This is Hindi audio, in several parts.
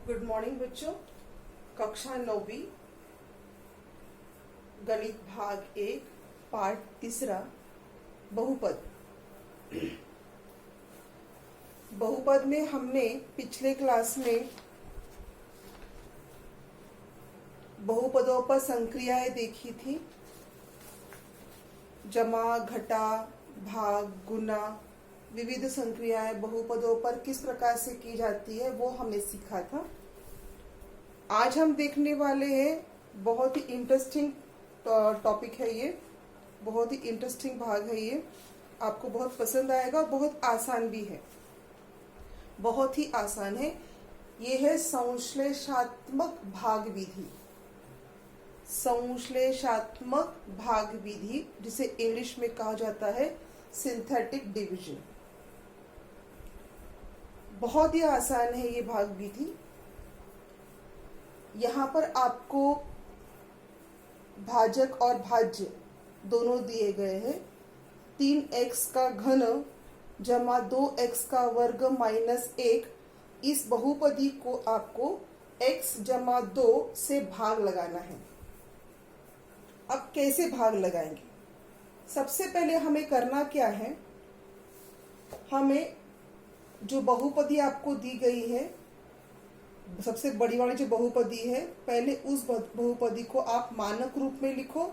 गुड मॉर्निंग बच्चों। कक्षा 9वीं गणित भाग 1 पार्ट 3 बहुपद। बहुपद में हमने पिछले क्लास में बहुपदों पर संक्रियाएं देखी थी। जमा, घटा, भाग, गुना, विविध संक्रियाएं बहुपदों पर किस प्रकार से की जाती है वो हमने सीखा था। आज हम देखने वाले हैं, बहुत ही इंटरेस्टिंग टॉपिक है ये, बहुत ही इंटरेस्टिंग भाग है ये, आपको बहुत पसंद आएगा। बहुत आसान भी है, बहुत ही आसान है। ये है संश्लेषात्मक भाग विधि। संश्लेषात्मक भाग विधि, जिसे इंग्लिश में कहा जाता है सिंथेटिक डिवीजन। बहुत ही आसान है ये भाग विधि। यहाँ पर आपको भाजक और भाज्य दोनों दिए गए हैं। 3x का घन जमा 2x का वर्ग माइनस 1। इस बहुपदी को आपको x जमा 2 से भाग लगाना है। अब कैसे भाग लगाएंगे? सबसे पहले हमें करना क्या है, हमें जो बहुपदी आपको दी गई है, सबसे बड़ी वाली जो बहुपदी है, पहले उस बहुपदी को आप मानक रूप में लिखो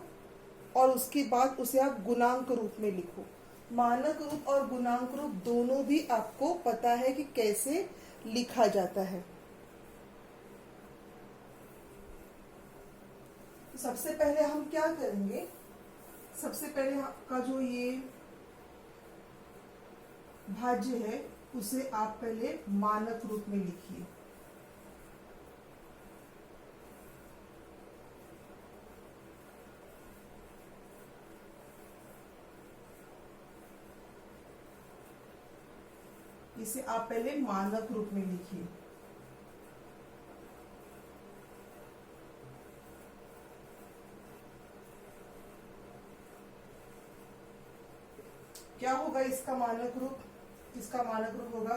और उसके बाद उसे आप गुणांक रूप में लिखो। मानक रूप और गुणांक रूप दोनों भी आपको पता है कि कैसे लिखा जाता है। सबसे पहले हम क्या करेंगे, सबसे पहले का जो ये भाज्य है उसे आप पहले मानक रूप में लिखिए। इसे आप पहले मानक रूप में लिखिए। क्या होगा इसका मानक रूप? इसका मानक रूप होगा,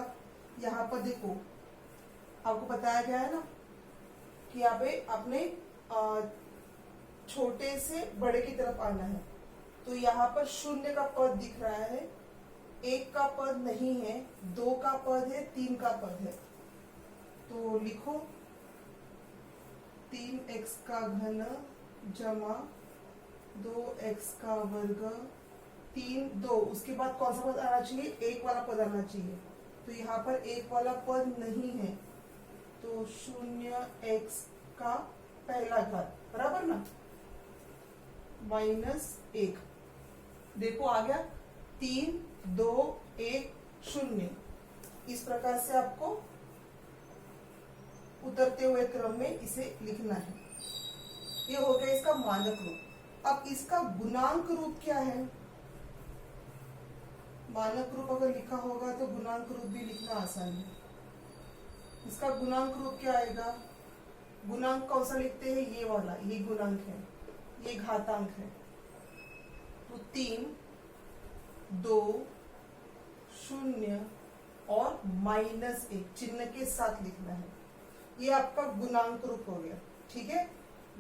यहाँ पर देखो आपको बताया गया है ना कि यहाँ पे अपने छोटे से बड़े की तरफ आना है। तो यहाँ पर 0 का पद दिख रहा है, 1 का पद नहीं है, 2 का पद है, 3 का पद है। तो लिखो 3x का घन जमा 2x का वर्ग 3 2। उसके बाद कौन सा पद आना चाहिए? 1 वाला पद आना चाहिए। तो यहाँ पर 1 वाला पद नहीं है, तो 0x का पहला घात बराबर ना माइनस 1। देखो आ गया 3 2 1 0। इस प्रकार से आपको उतरते हुए क्रम में इसे लिखना है। ये हो गया इसका मानक रूप। अब इसका गुणांक रूप क्या है? मानक रूप अगर लिखा होगा तो गुणांक रूप भी लिखना आसान है। इसका गुणांक रूप क्या आएगा? गुणांक कौन सा लिखते हैं? ये वाला, ये गुणांक है, ये घातांक है। तो 3 2 0 और माइनस 1 चिन्ह के साथ लिखना है। ये आपका गुणांक रूप हो गया। ठीक है,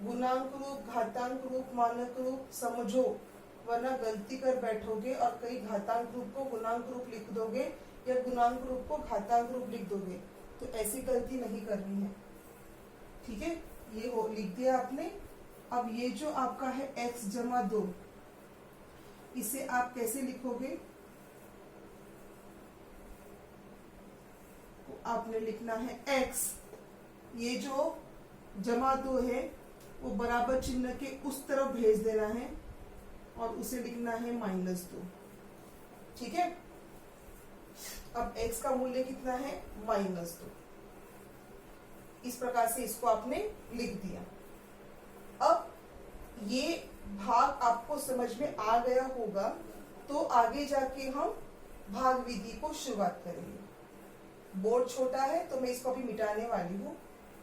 गुणांक रूप, घातांक रूप, मानक रूप समझो, वरना गलती कर बैठोगे और कई घातांक रूप को गुणांक रूप लिख दोगे या गुणांक रूप को घातांक रूप लिख दोगे। तो ऐसी गलती नहीं करनी है। ठीक है, ये हो लिख दिया आपने। अब ये जो आपका है x जमा 2, इसे आप कैसे लिखोगे? तो आपने लिखना है x, ये जो जमा 2 है वो बराबर चिन्ह के उस तरफ भेज देना है और उसे लिखना है माइनस 2। ठीक है, अब x का मूल्य कितना है? माइनस 2। इस प्रकार से इसको आपने लिख दिया। अब ये भाग आपको समझ में आ गया होगा, तो आगे जाके हम भाग विधि को शुरुआत करेंगे। बोर्ड छोटा है तो मैं इसको अभी मिटाने वाली हूँ।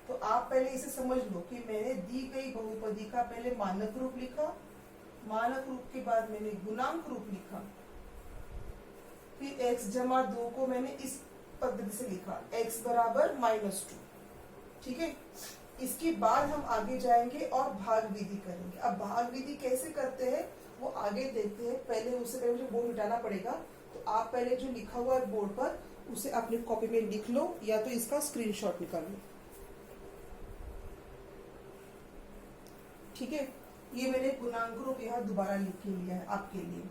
तो आप पहले इसे समझ लो कि मैंने दी गई बहुपदी का पहले मानक रूप लिखा, मानक रूप के बाद मैंने गुणांक रूप लिखा, फिर x जमा 2 को मैंने इस पद्धति से लिखा, x बराबर -2। ठीक है। इसके बाद हम आगे जाएंगे और भाग विधि करेंगे। अब भाग विधि कैसे करते हैं वो आगे देखते हैं। पहले उससे पहले मुझे बोर्ड मिटाना पड़ेगा, तो आप पहले जो लिखा हुआ है बोर्ड पर उसे अपनी कॉपी में लिख लो या तो इसका स्क्रीनशॉट निकाल लो। ठीक है, ये मैंने गुणांक रूप यहाँ दोबारा लिख के लिया है आपके लिए।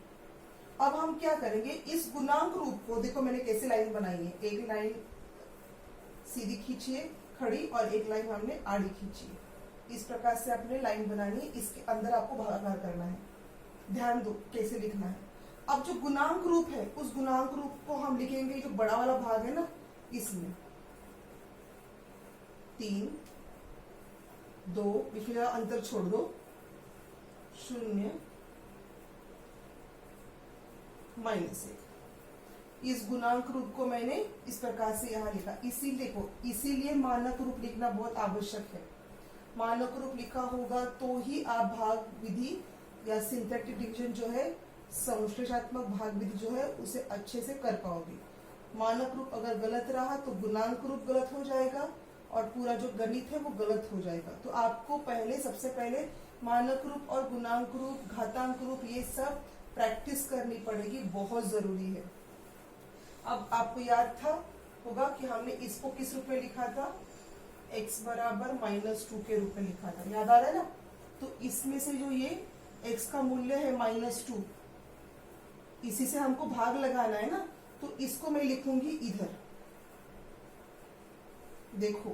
अब हम क्या करेंगे, इस गुणांक रूप को देखो मैंने कैसे लाइन बनाई है। एक लाइन सीधी खींचिए खड़ी और एक लाइन हमने आड़ी खींची। इस प्रकार से आपने लाइन बनानी है। इसके अंदर आपको भागाकार करना है। ध्यान दो कैसे लिखना है। अब जो गुणांक रूप है उस गुणांक रूप को हम लिखेंगे, जो बड़ा वाला भाग है ना इसमें 3 2 इसमें अंतर छोड़ दो 0 -1। इस गुणांक रूप को मैंने इस प्रकार से यहाँ लिखा। इसीलिए मानक रूप लिखना बहुत आवश्यक है। मानक रूप लिखा होगा तो ही आप भाग विधि या सिंथेटिक डिवीजन जो है, संश्लेषणात्मक भाग विधि जो है उसे अच्छे से कर पाओगे। मानक रूप अगर गलत रहा तो गुणांक रूप गलत हो जाएगा और पूरा जो गणित है वो गलत हो जाएगा। तो आपको सबसे पहले मानक रूप और गुणांक रूप, घातांक रूप, ये सब प्रैक्टिस करनी पड़ेगी, बहुत जरूरी है। अब आपको याद होगा कि हमने इसको किस रूप में लिखा था, x बराबर -2 के रूप में लिखा था। याद आ रहा है ना। तो इसमें से जो ये x का मूल्य है -2, इसी से हमको भाग लगाना है ना, तो इसको मैं लिखूंगी इधर। देखो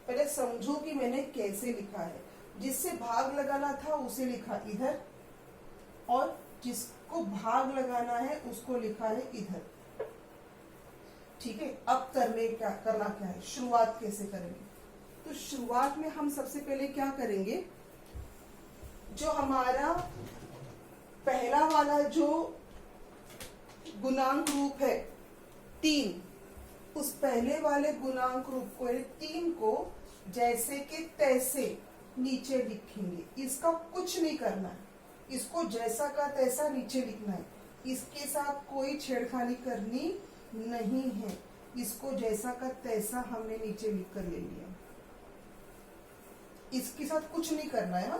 पहले समझो कि मैंने कैसे लिखा है। जिससे भाग लगाना था उसे लिखा इधर और जिसको भाग लगाना है उसको लिखा है इधर। ठीक है, अब करना क्या है, शुरुआत कैसे करेंगे। तो शुरुआत में हम सबसे पहले क्या करेंगे, जो हमारा पहला वाला जो गुणांक रूप है 3, उस पहले वाले गुणांक रूप को 3 को जैसे के तैसे नीचे लिखेंगे। इसका कुछ नहीं करना है, इसको जैसा का तैसा नीचे लिखना है। इसके साथ कोई छेड़खानी करनी नहीं है। इसको जैसा का तैसा हमने नीचे लिख कर ले लिया। इसके साथ कुछ नहीं करना है।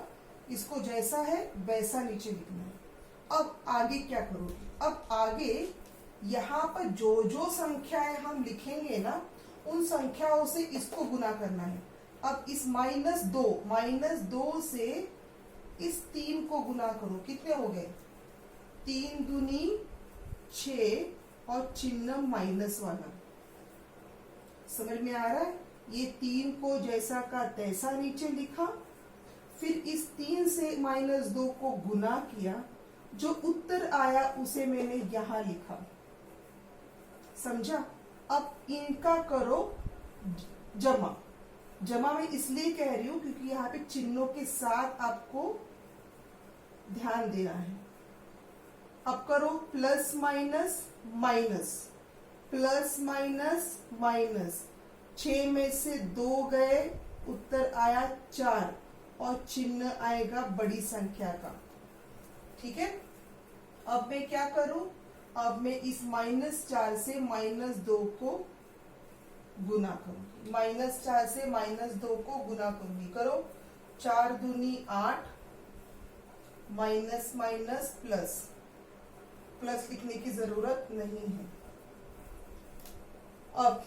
इसको जैसा है वैसा नीचे लिखना है। अब आगे क्या करोगे, अब आगे यहाँ पर जो जो संख्याएं हम लिखेंगे ना, उन संख्याओं से इसको गुना करना है। अब इस -2 से इस 3 को गुना करो। कितने हो गए, 3 दूनी 6 और चिन्ह माइनस वाला। समझ में आ रहा है। ये 3 को जैसा का तैसा नीचे लिखा, फिर इस 3 से -2 को गुना किया, जो उत्तर आया उसे मैंने यहां लिखा। समझा। अब इनका करो जमा मैं इसलिए कह रही हूं क्योंकि यहाँ पे चिन्हों के साथ आपको ध्यान देना है। अब करो plus minus minus, plus minus minus, 6 में से 2 गए, उत्तर आया 4 और चिन्ह आएगा बड़ी संख्या का। ठीक है। अब मैं क्या करूं, अब मैं इस -4 से -2 को गुना करूंगी। -4 से -2 को गुना करूंगी। करो 4 दूनी 8, माइनस माइनस प्लस, प्लस लिखने की जरूरत नहीं है। अब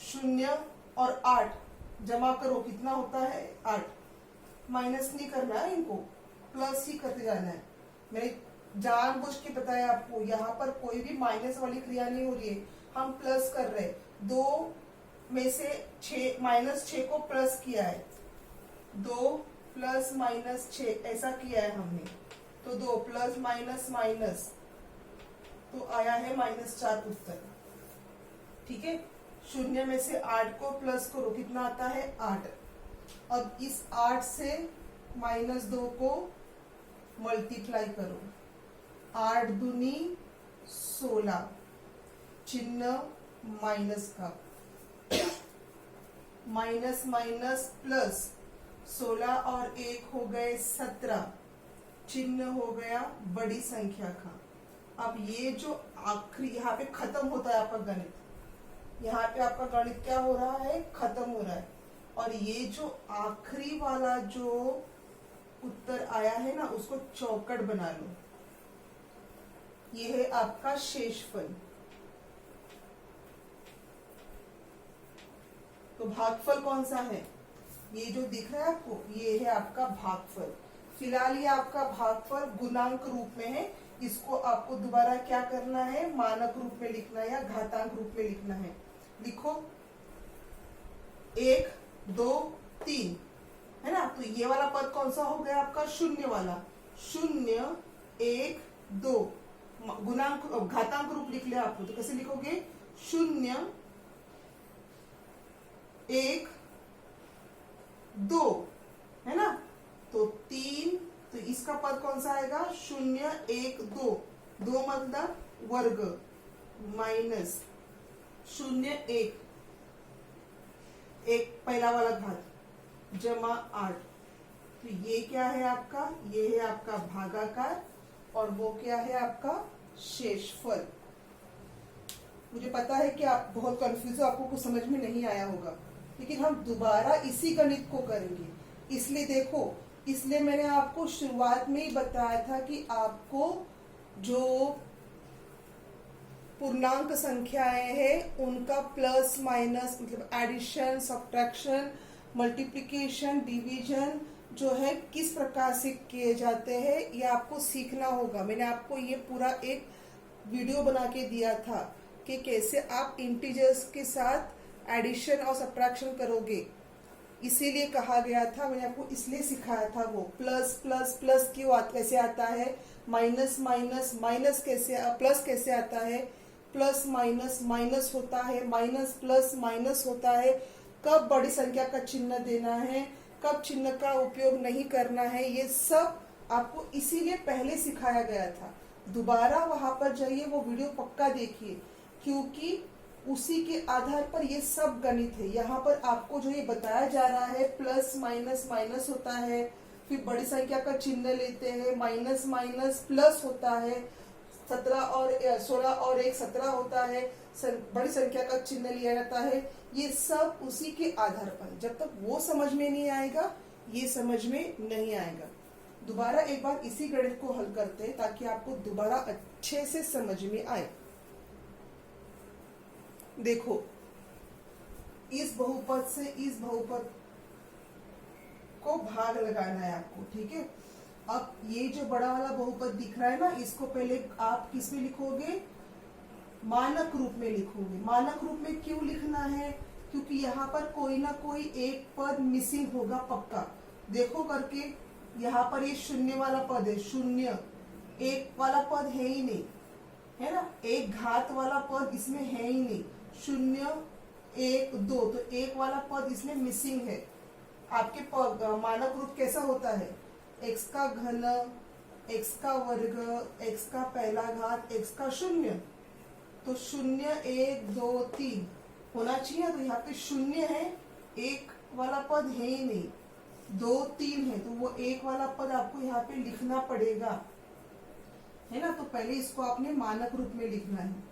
0 और 8 जमा करो, कितना होता है 8। माइनस नहीं करना है, इनको प्लस ही करते जाना है। मैंने जानबूझ के बताया आपको, यहाँ पर कोई भी माइनस वाली क्रिया नहीं हो रही है, हम प्लस कर रहे हैं। 2 में से -6 को प्लस किया है, 2 प्लस -6 ऐसा किया है हमने। तो 2 प्लस माइनस माइनस तो आया है -4 उत्तर। ठीक है। 0 में से 8 को प्लस करो, कितना आता है 8। अब इस 8 से -2 को मल्टीप्लाई करो, 8 दूनी 16, चिन्ह माइनस का, माइनस माइनस प्लस, 16 और 1 हो गए 17, चिन्ह हो गया बड़ी संख्या का। अब ये जो आखिरी यहाँ पे खत्म होता है आपका गणित, यहाँ पे आपका गणित क्या हो रहा है, खत्म हो रहा है। और ये जो आखिरी वाला जो उत्तर आया है ना, उसको चौकट बना लो। ये है आपका शेषफल। तो भागफल कौन सा है, ये जो दिख रहा है आपको, ये है आपका भागफल। फिलहाल ये आपका भागफल गुणांक रूप में है, इसको आपको दोबारा क्या करना है, मानक रूप में लिखना है या घातांक रूप में लिखना है। लिखो 1 2 3, है ना। तो ये वाला पद कौन सा हो गया आपका, शून्य वाला। 0 1 2 गुणांक घातांक रूप लिख लिया आपको, तो कैसे लिखोगे, 0 1 2, है ना। तो 3, तो इसका पद कौन सा आएगा, 0 1 2, 2 मतलब वर्ग, माइनस 0 1, एक पहला वाला घात, जमा 8। तो ये क्या है आपका, ये है आपका भागाकार, और वो क्या है आपका शेषफल। मुझे पता है कि आप बहुत कंफ्यूज हो, आपको कुछ समझ में नहीं आया होगा, लेकिन हम दोबारा इसी गणित को करेंगे। इसलिए देखो, इसलिए मैंने आपको शुरुआत में ही बताया था कि आपको जो पूर्णांक संख्याएं हैं उनका प्लस माइनस मतलब एडिशन, सब्ट्रैक्शन, मल्टीप्लिकेशन, डिवीजन जो है किस प्रकार से किए जाते हैं, ये आपको सीखना होगा। मैंने आपको ये पूरा एक वीडियो बना के दिया था कि कैसे आप इंटीजर्स के साथ एडिशन और सब्ट्रैक्शन करोगे। इसीलिए कहा गया था, मैंने आपको इसलिए सिखाया था वो प्लस प्लस प्लस क्यों कैसे आता है, माइनस माइनस माइनस कैसे, प्लस कैसे आता है, प्लस माइनस माइनस होता है, माइनस प्लस माइनस होता है, कब बड़ी संख्या का चिन्ह देना है, कब चिन्ह का उपयोग नहीं करना है, ये सब आपको इसीलिए पहले सिखाया गया था। दोबारा वहां पर जाइए, वो वीडियो पक्का देखिए, क्योंकि उसी के आधार पर ये सब गणित है। यहाँ पर आपको जो ये बताया जा रहा है प्लस माइनस माइनस होता है, फिर बड़ी संख्या का चिन्ह लेते हैं, माइनस माइनस प्लस होता है, 16 और 1 17 होता है, बड़ी संख्या का चिन्ह लिया जाता है। ये सब उसी के आधार पर, जब तक वो समझ में नहीं आएगा ये समझ में नहीं आएगा। दोबारा एक बार इसी गणित को हल करते हैं ताकि आपको दोबारा अच्छे से समझ में आए। देखो, इस बहुपद से इस बहुपद को भाग लगाना है आपको, ठीक है। अब ये जो बड़ा वाला बहुपद दिख रहा है ना, इसको पहले आप किस में लिखोगे, मानक रूप में लिखोगे। मानक रूप में क्यों लिखना है, क्योंकि यहाँ पर कोई ना कोई एक पद मिसिंग होगा पक्का। देखो करके, यहाँ पर ये शून्य वाला पद है, 0 1 वाला पद है ही नहीं, है ना। एक घात वाला पद इसमें है ही नहीं, 0 1 2, तो एक वाला पद इसमें मिसिंग है। आपके मानक रूप कैसा होता है, x का घन, x का वर्ग, x का पहला घात, x का 0। तो 0 1 2 3 होना चाहिए। तो यहाँ पे 0 है, एक वाला पद है ही नहीं, 2 3 है, तो वो एक वाला पद आपको यहाँ पे लिखना पड़ेगा, है ना। तो पहले इसको आपने मानक रूप में लिखना है।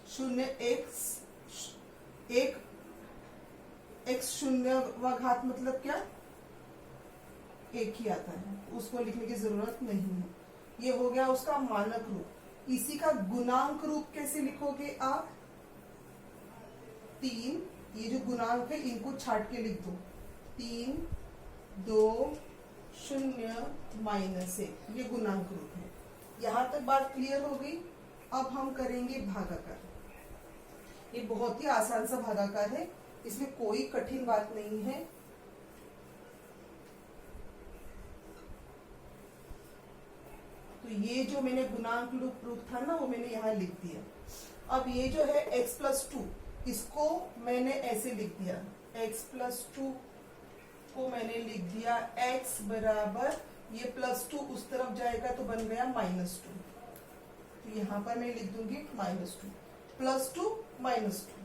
शून्य एक x 0 घात मतलब क्या, एक ही आता है, उसको लिखने की जरूरत नहीं है। ये हो गया उसका मानक रूप। इसी का गुणांक रूप कैसे लिखोगे आप, 3, ये जो गुणांक है इनको छाट के लिख दो, 3 2 0 -1, ये गुणांक रूप है। यहां तक बात क्लियर हो गई। अब हम करेंगे भागाकार। ये बहुत ही आसान सा भागाकार है, इसमें कोई कठिन बात नहीं है। तो ये जो मैंने गुणांक रूप था ना, वो मैंने यहाँ लिख दिया। अब ये जो है x + 2, इसको मैंने ऐसे लिख दिया, x + 2 को मैंने लिख दिया x बराबर, ये +2 उस तरफ जाएगा तो बन गया -2। तो यहाँ पर मैं लिख दूंगी -2, +2 -2।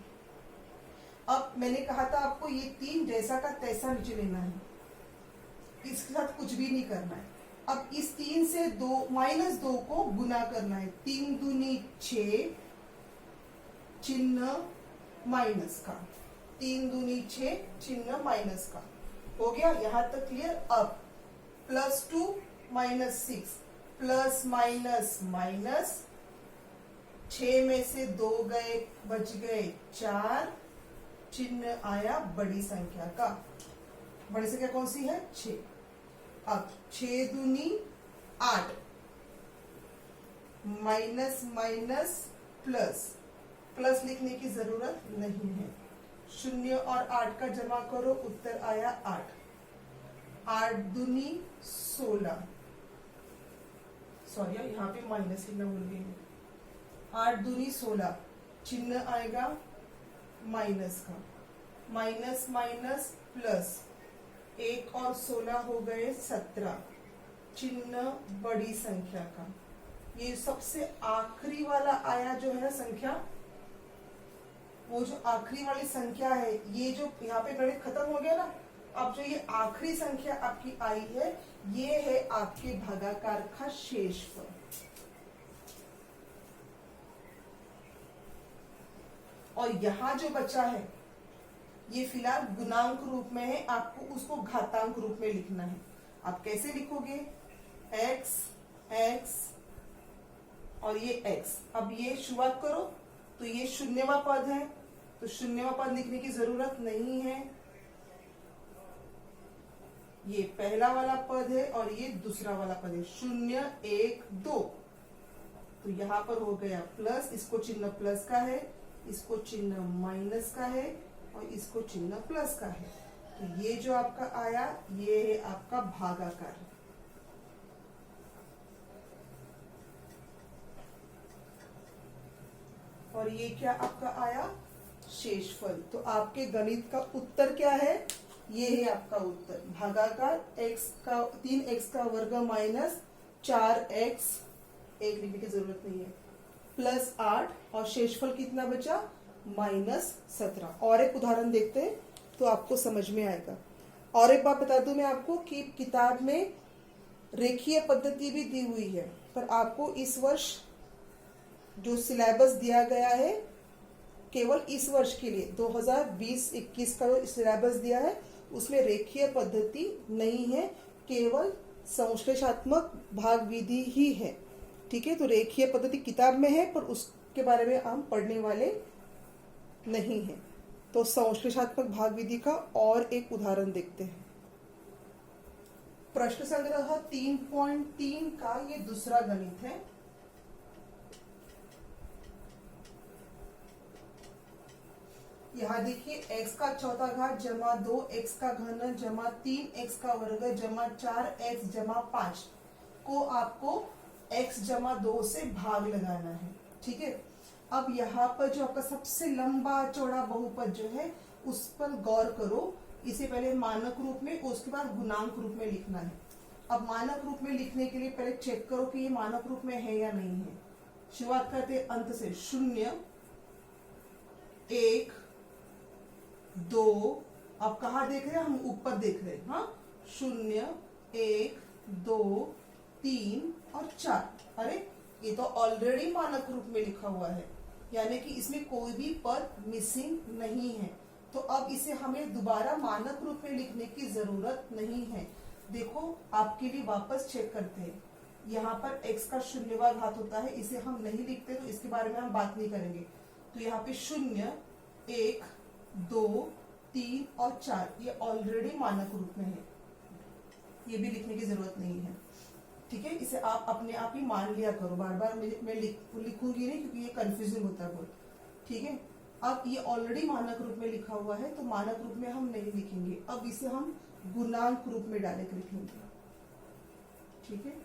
अब मैंने कहा था आपको ये 3 जैसा का तैसा नीचे लेना है, इसके साथ कुछ भी नहीं करना है। अब इस 3 से 2 -2 को गुना करना है। 3 दूनी 6, चिन्ह माइनस का। 3 दूनी 6, चिन्ह माइनस का। हो गया यहां तक क्लियर। अब +2 -6, प्लस माइनस माइनस, 6 में से 2 गए, बच गए 4, चिन्ह आया बड़ी संख्या का। बड़ी संख्या कौन सी है? 6। अब 6 दूनी 8, माइनस माइनस प्लस, प्लस लिखने की जरूरत नहीं है। 0 और 8 का जमा करो, उत्तर आया 8। 8 दूनी 16, सॉरी यहाँ पे माइनस लिखना भूल गई हूँ। 8 दूनी 16, चिन्ह आएगा माइनस का। माइनस माइनस प्लस, 1 और 16 हो गए 17, चिन्ह बड़ी संख्या का। ये सबसे आखिरी वाला आया जो है संख्या, वो जो आखिरी वाली संख्या है, ये जो यहाँ पे गणित खत्म हो गया ना, अब जो ये आखिरी संख्या आपकी आई है, ये है आपके भागाकार का शेषफल। और यहां जो बचा है ये फिलहाल गुणांक रूप में है, आपको उसको घातांक रूप में लिखना है। आप कैसे लिखोगे? x x और ये x। अब ये शुरुआत करो तो ये शून्यवा पद है, तो शून्यवा पद लिखने की जरूरत नहीं है। ये पहला वाला पद है और ये दूसरा वाला पद है, 0 1 2। तो यहां पर हो गया प्लस, इसको चिन्ह प्लस का है, इसको चिन्ह माइनस का है और इसको चिन्ह प्लस का है। तो ये जो आपका आया ये है आपका भागाकार। और ये क्या आपका आया? शेषफल। तो आपके गणित का उत्तर क्या है? ये है आपका उत्तर, भागाकार 3x का वर्ग माइनस 4x, 1 लिखने की जरूरत नहीं है, प्लस 8 और शेषफल कितना बचा? -17। और एक उदाहरण देखते हैं तो आपको समझ में आएगा। और एक बात बता दूं मैं आपको कि किताब में रेखीय पद्धति भी दी हुई है, पर आपको इस वर्ष जो सिलेबस दिया गया है केवल इस वर्ष के लिए 2020-21 का जो सिलेबस दिया है उसमें रेखीय पद्धति नहीं है, केवल संश्लेषात्मक भाग विधि ही है। ठीक है, तो रेखीय पद्धति किताब में है पर उसके बारे में हम पढ़ने वाले नहीं है। तो संश्लेषात्मक भाग विधि का और एक उदाहरण देखते हैं। प्रश्न संग्रह 3.3 का ये दूसरा गणित है। यहाँ देखिए x का चौथा घात जमा 2x का घन जमा 3x का वर्ग जमा 4x जमा 5 को आपको x जमा 2 से भाग लगाना है। ठीक है, अब यहाँ पर जो आपका सबसे लंबा चौड़ा बहुपद जो है उस पर गौर करो। इसे पहले मानक रूप में, उसके बाद गुणांक रूप में लिखना है। अब मानक रूप में लिखने के लिए पहले चेक करो कि ये मानक रूप में है या नहीं है। शुरुआत करते हैं अंत से, 0 1 2। आप कहाँ देख रहे हैं? हम ऊपर देख रहे हैं। हाँ, 0 1 2 3 और 4। अरे ये तो ऑलरेडी मानक रूप में लिखा हुआ है, यानी कि इसमें कोई भी पद मिसिंग नहीं है। तो अब इसे हमें दोबारा मानक रूप में लिखने की जरूरत नहीं है। देखो आपके लिए वापस चेक करते हैं। यहाँ पर x का शून्यवा घात होता है, इसे हम नहीं लिखते तो इसके बारे में हम बात नहीं करेंगे। तो यहाँ पे 0 1 2 3 और 4 ये ऑलरेडी मानक रूप में है, ये भी लिखने की जरूरत नहीं है। ठीक है, इसे आप अपने आप ही मान लिया करो, बार बार मैं लिखूंगी नहीं क्योंकि ये कंफ्यूजिंग होता है बहुत। ठीक है, अब ये ऑलरेडी मानक रूप में लिखा हुआ है तो मानक रूप में हम नहीं लिखेंगे, अब इसे हम गुणांक रूप में डायरेक्ट लिखेंगे। ठीक है,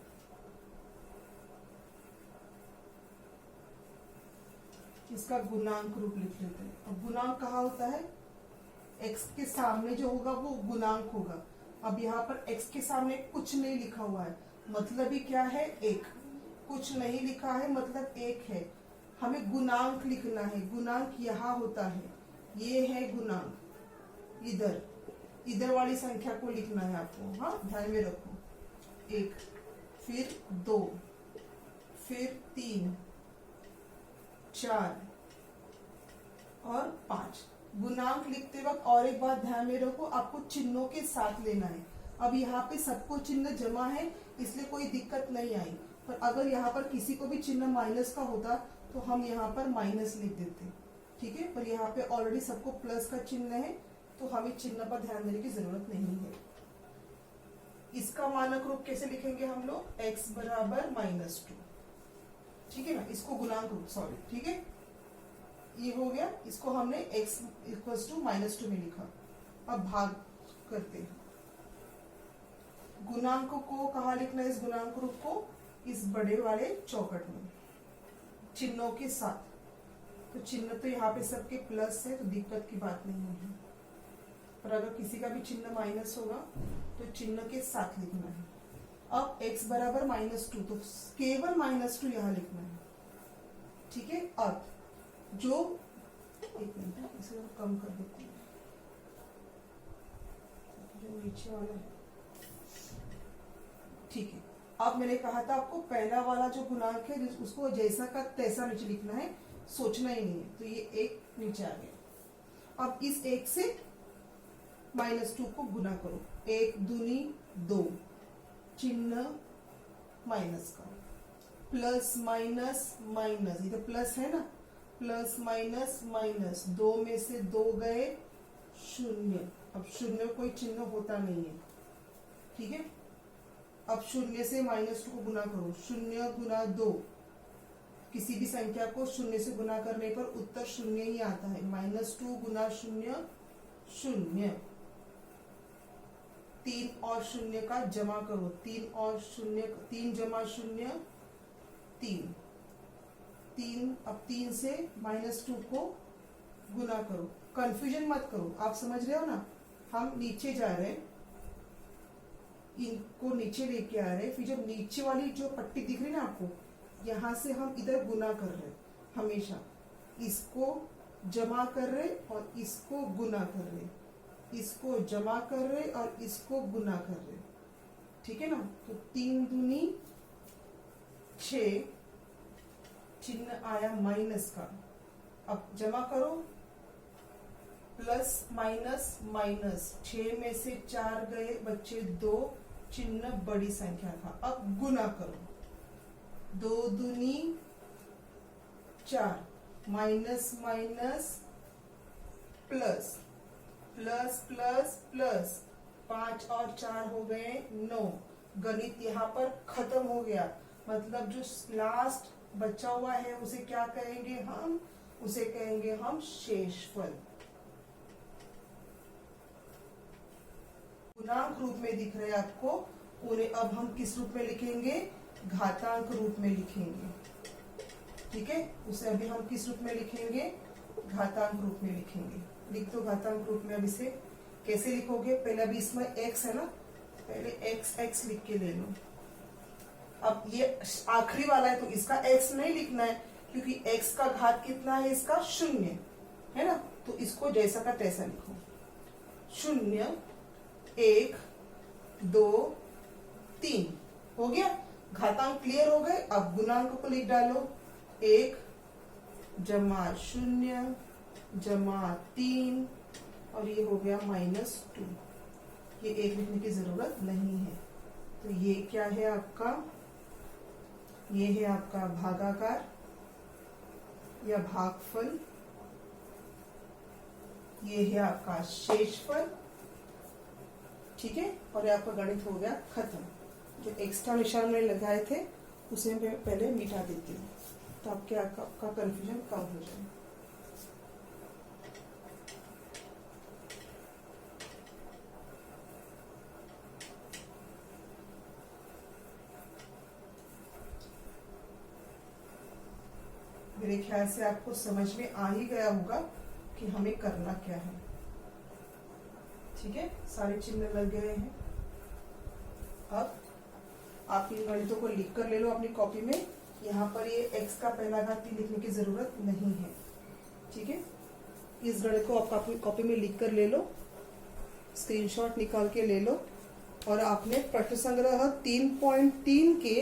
इसका गुणांक रूप लिख लेते हैं। अब गुणांक कहाँ होता है? x के सामने जो होगा वो गुणांक होगा। अब यहाँ पर x के सामने कुछ नहीं लिखा हुआ है, मतलब ही क्या है? 1। कुछ नहीं लिखा है मतलब 1 है। हमें गुणांक लिखना है, गुणांक यहाँ होता है, ये है गुणांक। इधर वाली संख्या को लिखना है आपको। हाँ, ध्यान में रखो। 1 फिर 2, फिर 3, 4 और 5। गुणांक लिखते वक्त और एक बात ध्यान में रखो, आपको चिन्हों के साथ लेना है। अब यहाँ पे सबको चिन्ह जमा है इसलिए कोई दिक्कत नहीं आई, पर अगर यहाँ पर किसी को भी चिन्ह माइनस का होता तो हम यहाँ पर माइनस लिख देते, ठीक है। पर यहाँ पे ऑलरेडी सबको प्लस का चिन्ह है तो हमें चिन्ह पर ध्यान देने की जरूरत नहीं है। इसका मानक रूप कैसे लिखेंगे हम लोग, x बराबर -2, ठीक है ना। इसको गुणांक रूप, सॉरी, ठीक है, ये हो गया। इसको हमने x इक्वल्स टू -2 में लिखा। अब भाग करते हैं। गुणांक को कहाँ लिखना है, इस गुणांक रूप को इस बड़े वाले चौखट में चिन्हों के साथ। तो चिन्ह तो यहाँ पे सबके प्लस है तो दिक्कत की बात नहीं है, पर अगर किसी का भी चिन्ह माइनस होगा तो चिन्ह के साथ लिखना है। अब x बराबर -2 तो केवल -2 यहाँ लिखना है, ठीक है। अब जो, एक मिनट इसे कम कर देते हैं, जो नीचे वाला है, ठीक है। अब मैंने कहा था आपको पहला वाला जो गुणांक है उसको जैसा का तैसा नीचे लिखना है, सोचना ही नहीं है। तो ये 1 नीचे आ गया। अब इस 1 से -2 को गुना करो, 1 दूनी 2, चिन्ह माइनस का, प्लस माइनस माइनस, ये तो प्लस है ना, प्लस माइनस माइनस, 2 में से 2 गए 0। अब 0 कोई चिन्ह होता नहीं है, ठीक है। अब 0 से -2 को गुना करो, 0 गुना 2, किसी भी संख्या को 0 से गुना करने पर उत्तर 0 ही आता है। -2 गुना 0 0, 3 और 0 का जमा करो, 3 और 0, 3 जमा 0 3, 3। अब 3 से -2 को गुना करो। कंफ्यूजन मत करो, आप समझ रहे हो ना, हम नीचे जा रहे हैं, इनको नीचे लेके आ रहे हैं, फिर जब नीचे वाली जो पट्टी दिख रही है ना आपको, यहाँ से हम इधर गुना कर रहे हैं, हमेशा इसको जमा कर रहे और इसको गुना कर रहे, इसको जमा कर रहे और इसको गुना कर रहे, ठीक है ना। तो 3 दूनी 6, चिन्ह आया माइनस का। अब जमा करो, प्लस माइनस माइनस, 6 में से 4 गए बच्चे 2, चिन्ह बड़ी संख्या था। अब गुना करो, 2 दूनी 4, minus minus plus, plus plus plus, 5 और 4 हो गए 9। गणित यहाँ पर खत्म हो गया। मतलब जो लास्ट बचा हुआ है उसे क्या कहेंगे हम, उसे कहेंगे हम शेषफल। गुणांक रूप में दिख रहे हैं आपको, उन्हें अब हम किस रूप में लिखेंगे, घातांक रूप में लिखेंगे, ठीक है। उसे अभी हम किस रूप में लिखेंगे, घातांक रूप में लिखेंगे। लिख दो घातांक रूप में। अब इसे कैसे लिखोगे, पहले अभी इसमें x है ना, पहले x लिख के ले लो। अब ये आखिरी वाला है तो इसका x नहीं लिखना है, क्योंकि x का घात कितना है, इसका 0 है ना। तो इसको जैसा का तैसा लिखो, 0 1 2 3, हो गया। घातांक क्लियर हो गए। अब गुणांक को लिख डालो, 1 जमा 0 जमा 3 और ये हो गया -2। ये 1 लिखने की जरूरत नहीं है। तो ये क्या है आपका, ये है आपका भागाकार या भागफल, ये है आपका शेषफल, ठीक है। और ये आपका गणित हो गया खत्म। जो एक्स्ट्रा निशान में लगाए थे उसे मैं पहले मिटा देती हूँ, तो आपका कंफ्यूजन कम हो जाए। मेरे ख्याल से आपको समझ में आ ही गया होगा कि हमें करना क्या है, ठीक है। सारे चिन्ह लग गए हैं। अब आप इन गणितों को लिख कर ले लो अपनी कॉपी में। यहाँ पर ये x का पहला घात लिखने की जरूरत नहीं है, ठीक है। इस गणित को आप अपनी कॉपी में लिख कर ले लो, स्क्रीनशॉट निकाल के ले लो और आपने प्रश्न संग्रह 3.3 के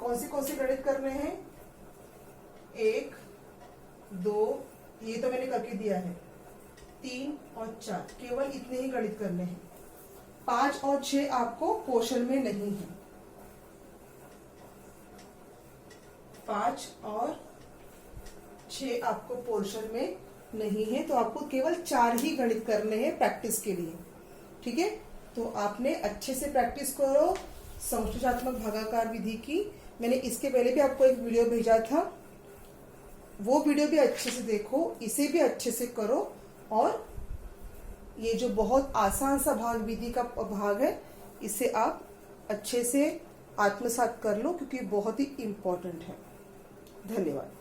कौन से गणित करने हैं? 1, 2, ये तो मैंने करके दिया है, 3 और 4, केवल इतने ही गणित करने हैं। 5 और 6 आपको पोर्शन में नहीं है। 5 और 6 आपको पोर्शन में नहीं है, तो आपको केवल 4 ही गणित करने हैं प्रैक्टिस के लिए। ठीक है, तो आपने अच्छे से प्रैक्टिस करो समष्टिचात्मक भागाकार विधि की। मैंने इसके पहले भी आपको एक वीडियो भेजा था, वो वीडियो भी अच्छे से देखो, इसे भी अच्छे से करो। और ये जो बहुत आसान सा भाग विधि का भाग है, इसे आप अच्छे से आत्मसात कर लो, क्योंकि बहुत ही इम्पोर्टेंट है। धन्यवाद।